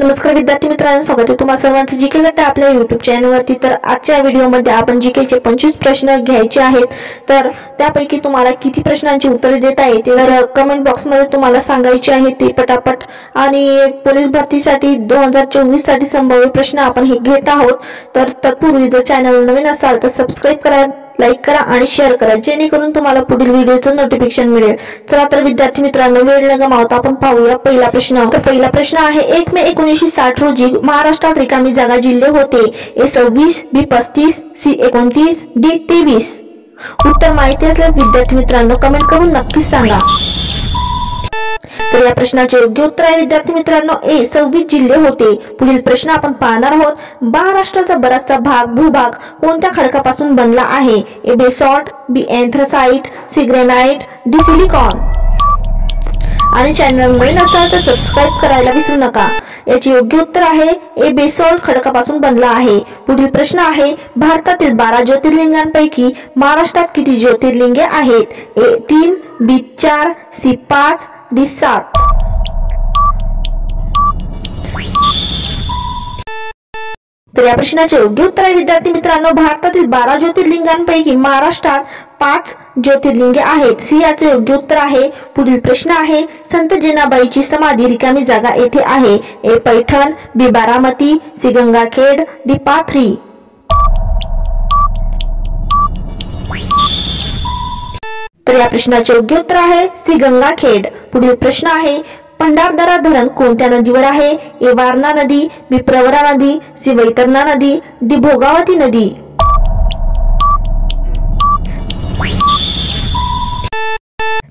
नमस्कार विद्यार्थी मित्रांनो, स्वागत आहे तुम्हा सर्वांचं जीके गट्टा आपल्या YouTube चॅनलवरती। तर आजच्या व्हिडिओमध्ये आपण जीकेचे 25 प्रश्न घ्यायचे आहेत। तर त्यापैकी तुम्हाला किती प्रश्नांची उत्तरे देता येतील तर कमेंट बॉक्स मध्ये तुम्हाला सांगायचे आहे ते पटापट। आणि पोलीस भरतीसाठी 2024 साठी संभाव्य प्रश्न आपण हे घेत आहोत। तर तत्पूर्वी जर चॅनल नवीन असाल तर सबस्क्राइब करा, लाईक करा आणि शेअर करा, जेणेकरून तुम्हाला पुढील व्हिडिओचं नोटिफिकेशन मिळेल। चला तर विद्यार्थी मित्रांनो, वेळ न गमावता आपण पाहूया पहिला प्रश्न। तर पहिला प्रश्न आहे, 1 मे 1960 रोजी महाराष्ट्रात रिकामी जागा जिल्हे होते? ए 26, बी 35, सी 29, डी 23। उत्तर माहिती असल्यास विद्यार्थी मित्रांनो कमेंट करून नक्कीच सांगा। तर या प्रश्नाचे योग्य उत्तर आहे विद्यार्थी मित्रांनो ए 26 जिल्हे होते। पुढील प्रश्न आपण पाहणार आहोत, महाराष्ट्राचा बराचसा भूभाग कोणत्या खडकापासून बनला आहे? ए बेसॉल्ट, बी एन्थ्रासाइट, सी ग्रेनाइट, डी सिलिकॉन। आणि चॅनल नवीन असाल तर सबस्क्राइब करायला विसरू नका। याचे योग्य उत्तर आहे ए बेसॉल्ट खडकापासून बनला आहे। पुढील प्रश्न आहे, भारतातील 12 ज्योतिर्लिंगांपैकी महाराष्ट्रात किती ज्योतिर्लिंगे आहेत? ए 3, बी 4, सी 5, डी 7। तर या प्रश्नाचे योग्य उत्तर आहे विद्यार्थी मित्रांनो, भारतातील 12 ज्योतिर्लिंगांपैकी महाराष्ट्रात 5 ज्योतिर्लिंगे आहेत। सी याचे योग्य उत्तर आहे। पुढील प्रश्न आहे, संत जिनाबाईची समाधी रिकामी जागा येथे आहे? ए पैठण, बी बारामती, सी गंगाखेड, डी पाथरी। तर या प्रश्नाचे योग्य उत्तर आहे सी गंगाखेड। पुढील प्रश्न आहे, भंडारदरा धरण कोणत्या नदीवर आहे? ए वारणा नदी, बी प्रवरा नदी, सी वैतरणा नदी, डी भोगावती नदी।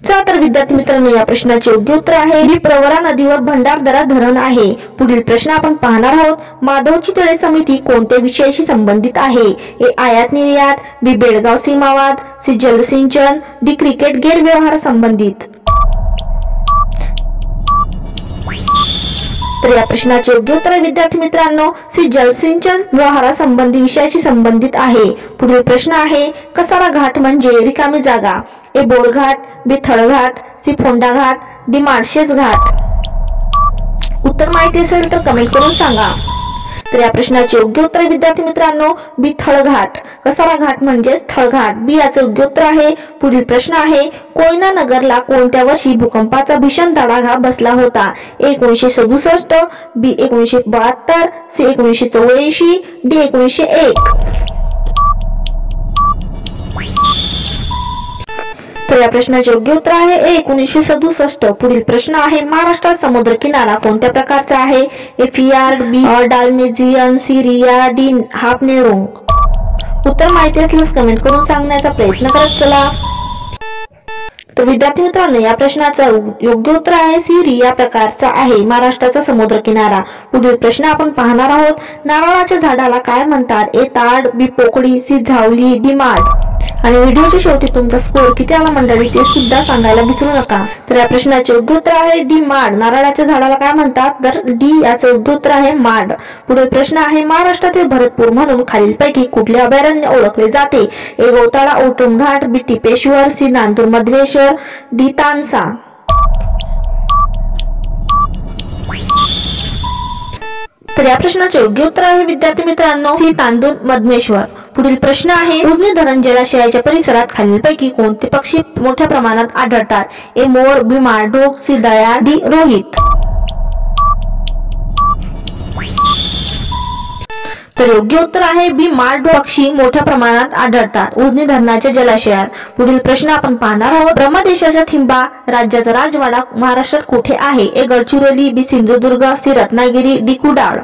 चला तर विद्यार्थी मित्रांनो, या प्रश्नाचे योग्य उत्तर आहे बी प्रवरा नदीवर भंडारदरा धरण आहे। पुढील प्रश्न आपण पाहणार आहोत, माधवची तळे समिती कोणत्या विषयाशी संबंधित आहे? ए आयात निर्यात, बी बेळगाव सीमावाद, सी जलसिंचन, डी क्रिकेट गैरव्यवहार संबंधित। तर या प्रश्नाचे योग्य उत्तर विद्यार्थी मित्रांनो सी जलसिंचन व्यवहारासंबंधी विषयाशी संबंधित आहे। पुढील प्रश्न आहे, कसारा घाट म्हणजे रिकामी जागा? ए बोरघाट, बी थळघाट, सी फोंडा घाट, डी माळशेज घाट। उत्तर माहिती असेल तर कमेंट करून सांगा। तर या प्रश्नाचे योग्य उत्तर विद्यार्थी मित्रांनो बी थळघाट। कसारा घाट म्हणजे थळघाट, बी याचे योग्य उत्तर आहे। पुढील प्रश्न आहे, कोयना नगरला कोणत्या वर्षी भूकंपाचा भीषण तडाखा बसला होता? ए 1967, बी 1972, सी 1984, डी 1901। तर या प्रश्नाचे योग्य उत्तर आहे ए 1967। पुढील प्रश्न आहे, महाराष्ट्रात समुद्र किनारा कोणत्या प्रकारचा आहे? ए फियार्ड, बी डाल्मेजियन, सी रिया, डी हाफनेरोंग। उत्तर माहिती असल्यास कमेंट करून सांगण्याचा प्रयत्न करत चला। तर विद्यार्थी मित्रांनो, या प्रश्नाचा योग्य उत्तर आहे सी रिया प्रकारचा आहे महाराष्ट्राचा समुद्र किनारा। पुढील प्रश्न आपण पाहणार आहोत, नारळाच्या झाडाला काय म्हणतात? ए ताड, बी पोकळी, सी झावली, डी माड। आणि व्हिडिओच्या शेवटी तुमचा स्कोर किती आला मंडळी ते सुद्धा सांगायला विसरू नका। तर या प्रश्नाचे योग्य उत्तर आहे डी माड। नारळाच्या झाडाला काय म्हणतात? तर डी याचे योग्य उत्तर आहे माड। पुढील प्रश्न आहे, महाराष्ट्रातील भरतपूर म्हणून खालीलपैकी कुठले अभयारण्य ओळखले जाते? ए गौताळा ओटूम घाट, बी टिपेश्वर, सी नांदूर मधमेश्वर, डी तानसा। तर या प्रश्नाचे योग्य उत्तर आहे विद्यार्थी मित्रांनो सी तांदूर मधमेश्वर। पुढील प्रश्न आहे, उजनी धरण जलाशयाच्या परिसरात खालीलपैकी कोणते पक्षी मोठ्या प्रमाणात आढळतात? ए मोर, बी माळढोक, सी दयाळ, डी रोहित। तर योग्य उत्तर आहे बी माळढोक पक्षी मोठ्या प्रमाणात आढळतात उजनी धरणाच्या जलाशयात। पुढील प्रश्न आपण पाहणार आहोत, ब्रह्मदेशाच्या थिंबा राज्याचा राजवाडा महाराष्ट्रात कुठे आहे? ए गडचिरोली, बी सिंधुदुर्ग, सी रत्नागिरी, डी कुडाळ।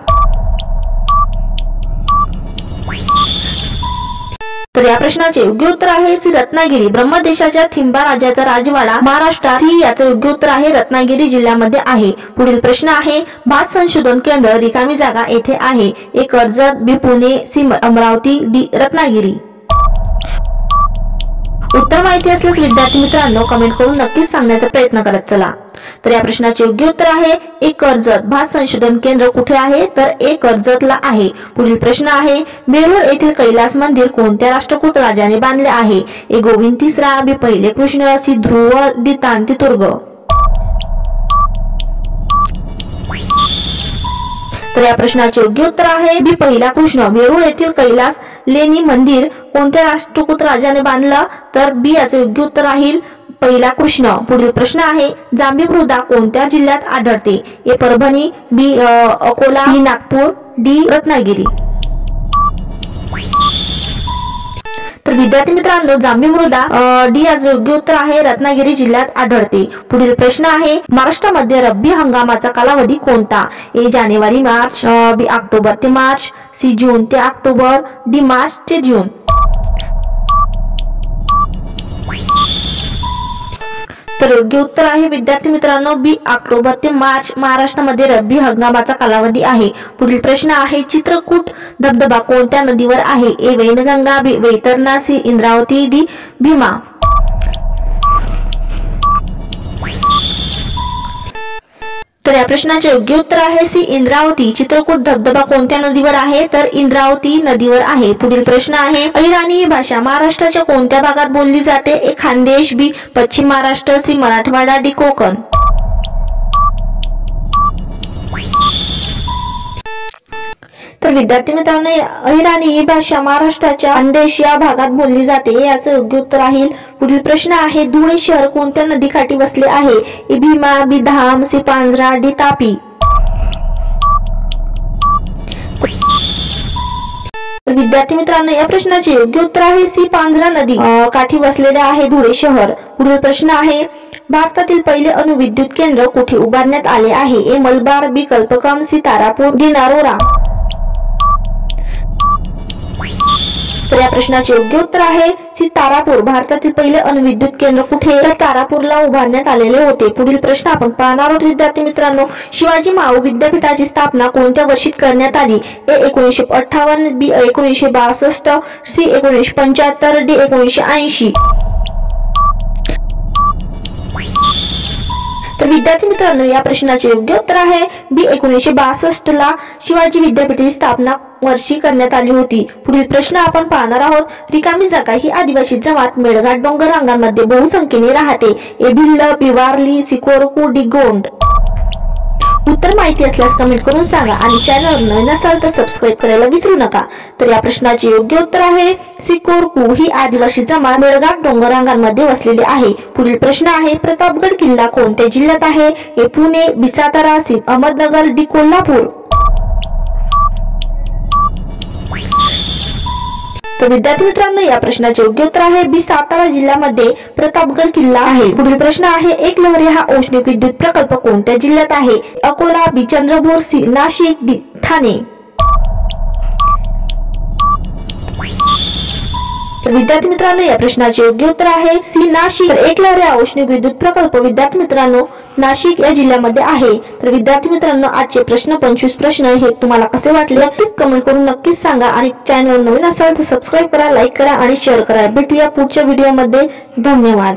तर या प्रश्नाचे योग्य उत्तर आहे सी रत्नागिरी। ब्रह्मदेशाच्या थिंबा राज्याचा राजवाडा महाराष्ट्रात सी याचे योग्य उत्तर आहे रत्नागिरी जिल्ह्यामध्ये आहे। पुढील प्रश्न आहे, भात संशोधन केंद्र रिकामी जागा येथे आहे? ए कर्जत, बी पुणे, सी अमरावती, डी रत्नागिरी। उत्तर माहिती असल्यास विद्यार्थी मित्रांनो कमेंट करून नक्कीच सांगण्याचा प्रयत्न करत चला। तर या प्रश्नाचे योग्य उत्तर आहे ए कर्जत। भात संशोधन केंद्र कुठे आहे? तर ए कर्जतला आहे। पुढील प्रश्न आहे, वेरूळ येथील कैलास मंदिर कोणत्या राष्ट्रकूट राजाने बांधले आहे? ए गोविंद तिसरा, बी पहिले कृष्ण, सी ध्रुव, डी तांतितुर्ग। तर या प्रश्नाचे योग्य उत्तर आहे बी पहिला कृष्ण. वेरूळ येथील कैलास लेणी मंदिर कोणत्या राष्ट्रकूट राजाने बांधलं? तर बी याचे योग्य उत्तर राहील पहिला कृष्ण. पुढील प्रश्न आहे जांभी मृदा कोणत्या जिल्ह्यात आढळते? ए परभणी, बी अकोला, सी नागपूर, डी रत्नागिरी. तर विद्यार्थी मित्रांनो जांभी मृदा डी याचे योग्य उत्तर आहे रत्नागिरी जिल्ह्यात आढळते. पुढील प्रश्न आहे महाराष्ट्रामध्ये रब्बी हंगामाचा कालावधी कोणता? ए जानेवारी मार्च, बी ऑक्टोबर ते मार्च, सी जून ते ऑक्टोबर, डी मार्च ते जून. तर योग्य उत्तर आहे विद्यार्थी मित्रांनो बी ऑक्टोबर ते मार्च महाराष्ट्रामध्ये रब्बी हंगामाचा कालावधी आहे. पुढील प्रश्न आहे चित्रकूट धबधबा कोणत्या नदीवर आहे? ए वैनगंगा, बी वैतरणा, सी इंद्रावती, डी भीमा. तर या प्रश्नाचे योग्य उत्तर आहे सी इंद्रावती. चित्रकूट धबधबा कोणत्या नदीवर आहे? तर इंद्रावती नदीवर आहे. पुढील प्रश्न आहे अहिराणी ही भाषा महाराष्ट्राच्या कोणत्या भागात बोलली जाते? ए खानदेश, बी पश्चिम महाराष्ट्र, सी मराठवाडा, डी कोकण. तर विद्यार्थी मित्रांनो अहिराणी ही भाषा महाराष्ट्राच्या खानदेश या भागात बोलली जाते. याचे योग्य उत्तर राहील. पुढील प्रश्न आहे धुळे शहर कोणत्या नदीकाठी वसले आहे? ए भीमा, बी धाम, सी पांझरा, डी तापी. विद्यार्थी मित्रांनो या प्रश्नाचे योग्य उत्तर आहे सी पांझरा नदी काठी वसलेले आहे धुळे शहर. पुढील प्रश्न आहे भारतातील पहिले अणुविद्युत केंद्र कुठे उभारण्यात आले आहे? ए मलबार, बी कल्पकम, सी तारापूर, डी नरोरा. तर या प्रश्नाचे योग्य उत्तर आहे सी तारापूर. भारतातील पहिले अणुविद्युत केंद्र कुठे? तर तारापूरला उभारण्यात आलेले होते. पुढील प्रश्न आपण पाहणार आहोत विद्यार्थी मित्रांनो शिवाजी महाराज विद्यापीठाची स्थापना कोणत्या वर्षी करण्यात आली? ए 1958, बी 1962, सी 1975, डी 1980. तर विद्यार्थी मित्रांनो या प्रश्नाचे योग्य उत्तर आहे बी 1962 ला शिवाजी विद्यापीठाची स्थापना वर्षी करण्यात आली होती. पुढील प्रश्न आपण पाहणार आहोत रिकामी जागा ही आदिवासी जमात मेळघाट डोंगर रांगांमध्ये बहुसंख्येने राहते. ए भिल्ल, बी वारली, सी कोरकू, डी गोंड. उत्तर माहिती असल्यास कमेंट करून सांगा आणि चॅनल नवीन असाल तर सबस्क्राईब करायला विसरू नका. तर या प्रश्नाचे योग्य उत्तर आहे सी कोरकू ही आदिवासी जमात मेळघाट डोंगर रांगांमध्ये वसलेली आहे. पुढील प्रश्न आहे प्रतापगड किल्ला कोणत्या जिल्ह्यात आहे? ए पुणे, बी सातारा, सी अहमदनगर, डी कोल्हापूर. तर विद्यार्थी मित्रांनो या प्रश्नाचे योग्य उत्तर आहे बी सातारा जिल्ह्यामध्ये प्रतापगड किल्ला आहे. पुढील प्रश्न आहे एकलहरी हा औष्णिक विद्युत प्रकल्प कोणत्या जिल्ह्यात आहे? अकोला, बी चंद्रपूर, सी नाशिक, डी ठाणे. तर विद्यार्थी मित्रांनो या प्रश्नाचे योग्य उत्तर आहे सी नाशिक. तर एकलहरी औष्णिक विद्युत प्रकल्प विद्यार्थी मित्रांनो नाशिक या जिल्ह्यामध्ये आहे. तर विद्यार्थी मित्रांनो आजचे प्रश्न 25 प्रश्न हे तुम्हाला कसे वाटले नक्कीच कमेंट करून नक्कीच सांगा आणि चॅनल नवीन असाल तर सबस्क्राईब करा, लाईक करा आणि शेअर करा. भेटूया पुढच्या व्हिडिओमध्ये. धन्यवाद.